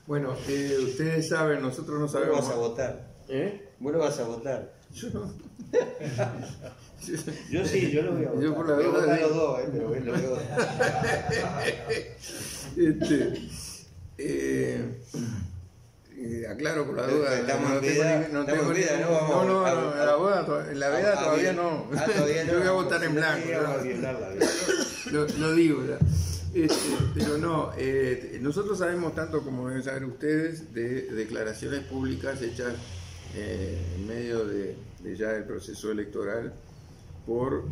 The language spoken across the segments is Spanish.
Bueno, ustedes saben, nosotros no sabemos. Vos vas a votar. Vos lo vas a votar. Yo no. Yo sí, yo lo voy a votar. Yo por la voy a duda votar digo. los dos, pero bueno, lo voy a votar. Aclaro por la duda. Estamos en veda, no, estamos en veda, ¿no? no, en la veda todavía no. Todavía no. Yo voy a votar en blanco. Lo digo ya. Pero no, nosotros sabemos tanto como deben saber ustedes de declaraciones públicas hechas en medio de ya el proceso electoral por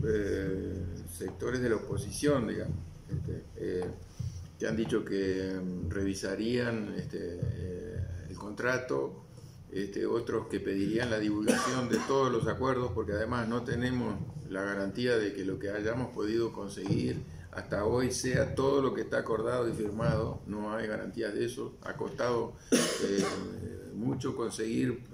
sectores de la oposición, digamos, que han dicho que revisarían el contrato, otros que pedirían la divulgación de todos los acuerdos, porque además no tenemos la garantía de que lo que hayamos podido conseguir hasta hoy sea todo lo que está acordado y firmado. No hay garantías de eso. Ha costado mucho conseguir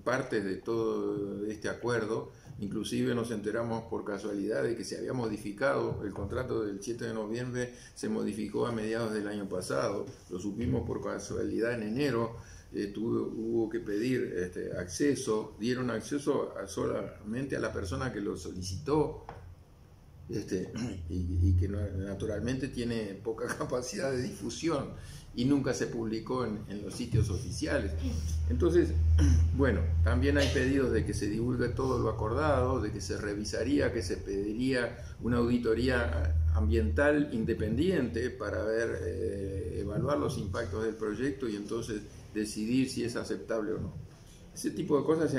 partes de todo este acuerdo. Inclusive nos enteramos por casualidad de que se había modificado el contrato del 7 de noviembre, se modificó a mediados del año pasado. Lo supimos por casualidad en enero. Hubo que pedir acceso. Dieron acceso solamente a la persona que lo solicitó. Y que naturalmente tiene poca capacidad de difusión y nunca se publicó en los sitios oficiales. Entonces, bueno, también hay pedidos de que se divulgue todo lo acordado, de que se revisaría, que se pediría una auditoría ambiental independiente para evaluar los impactos del proyecto y entonces decidir si es aceptable o no. Ese tipo de cosas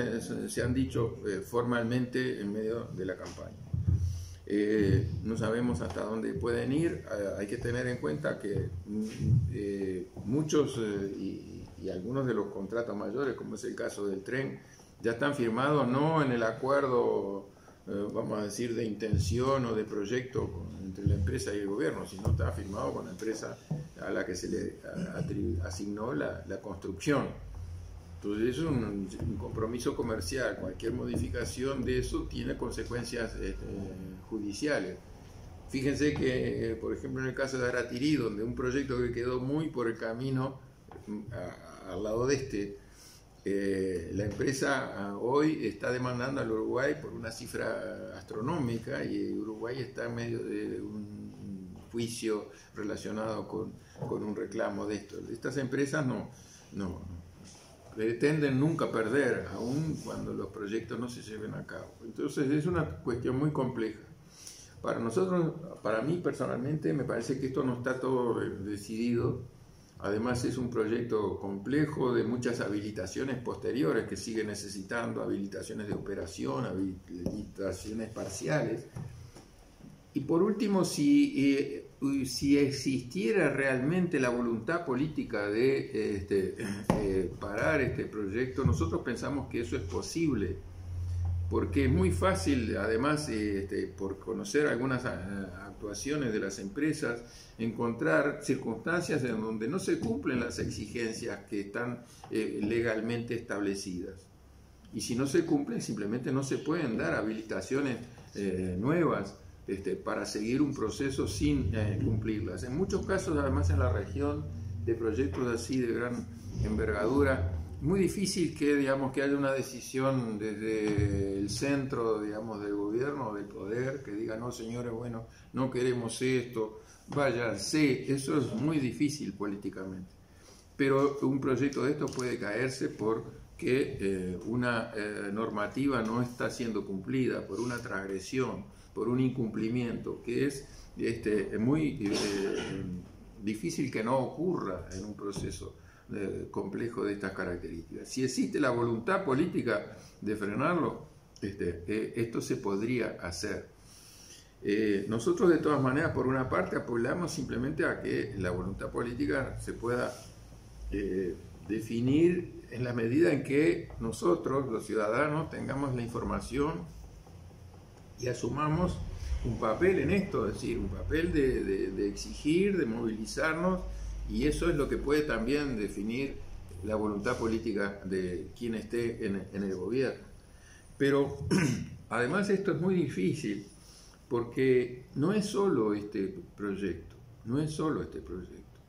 se han dicho formalmente en medio de la campaña. No sabemos hasta dónde pueden ir. Hay que tener en cuenta que muchos y algunos de los contratos mayores, como es el caso del tren, ya están firmados no en el acuerdo, vamos a decir, de intención o de proyecto entre la empresa y el gobierno, sino está firmado con la empresa a la que se le asignó la construcción. Entonces es un compromiso comercial. Cualquier modificación de eso tiene consecuencias judiciales. Fíjense que, por ejemplo, en el caso de Aratirí, donde un proyecto que quedó muy por el camino al lado de la empresa hoy está demandando al Uruguay por una cifra astronómica y Uruguay está en medio de un juicio relacionado con un reclamo de esto. Estas empresas no pretenden nunca perder, aun cuando los proyectos no se lleven a cabo. Entonces es una cuestión muy compleja. Para nosotros, para mí personalmente, me parece que esto no está todo decidido. Además es un proyecto complejo de muchas habilitaciones posteriores que sigue necesitando, habilitaciones de operación, habilitaciones parciales. Y por último, si existiera realmente la voluntad política de parar este proyecto, nosotros pensamos que eso es posible, porque es muy fácil, además, por conocer algunas actuaciones de las empresas, encontrar circunstancias en donde no se cumplen las exigencias que están legalmente establecidas. Y si no se cumplen, simplemente no se pueden dar habilitaciones nuevas para seguir un proceso sin cumplirlas. En muchos casos, además en la región, de proyectos así de gran envergadura, muy difícil que haya una decisión desde el centro, digamos, del gobierno, del poder, que diga, no señores, bueno, no queremos esto, váyanse. Eso es muy difícil políticamente. Pero un proyecto de esto puede caerse porque una normativa no está siendo cumplida, por una transgresión, por un incumplimiento, que es muy difícil que no ocurra en un proceso complejo de estas características. Si existe la voluntad política de frenarlo, esto se podría hacer. Nosotros de todas maneras, por una parte, apoyamos simplemente a que la voluntad política se pueda definir en la medida en que nosotros, los ciudadanos, tengamos la información y asumamos un papel en esto, es decir, un papel de exigir, de movilizarnos, y eso es lo que puede también definir la voluntad política de quien esté en el gobierno. Pero además esto es muy difícil porque no es solo este proyecto,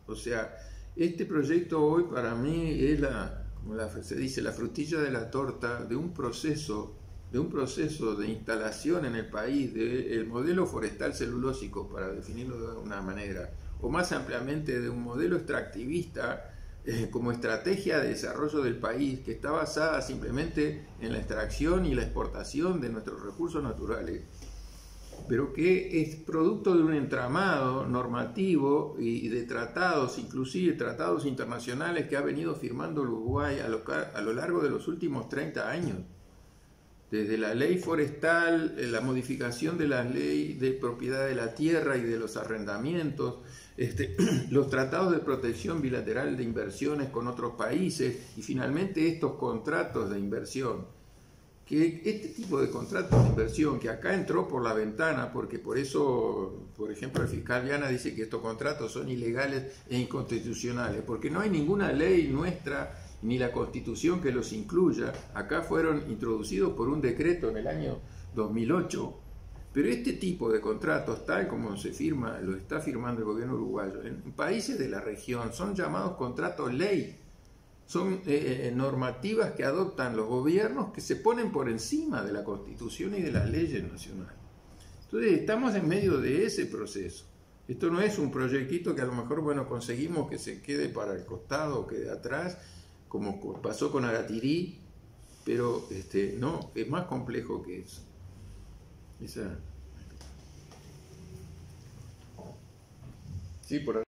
O sea, este proyecto hoy para mí es se dice, la frutilla de la torta de un proceso de instalación en el país del modelo forestal celulósico, para definirlo de una manera, o más ampliamente de un modelo extractivista como estrategia de desarrollo del país, que está basada simplemente en la extracción y la exportación de nuestros recursos naturales, pero que es producto de un entramado normativo y de tratados, inclusive tratados internacionales que ha venido firmando el Uruguay a lo largo de los últimos 30 años. Desde la ley forestal, la modificación de la ley de propiedad de la tierra y de los arrendamientos, los tratados de protección bilateral de inversiones con otros países y finalmente estos contratos de inversión. Que este tipo de contratos de inversión que acá entró por la ventana, porque por eso, por ejemplo, el fiscal Viana dice que estos contratos son ilegales e inconstitucionales, porque no hay ninguna ley nuestra ni la Constitución que los incluya. Acá fueron introducidos por un decreto en el año 2008, pero este tipo de contratos, tal como se firma, lo está firmando el gobierno uruguayo, en países de la región son llamados contratos ley. Son normativas que adoptan los gobiernos que se ponen por encima de la Constitución y de las leyes nacionales. Entonces estamos en medio de ese proceso. Esto no es un proyectito que a lo mejor, bueno, conseguimos que se quede para el costado o quede atrás, como pasó con Agatirí, pero no, es más complejo que eso. Sí, por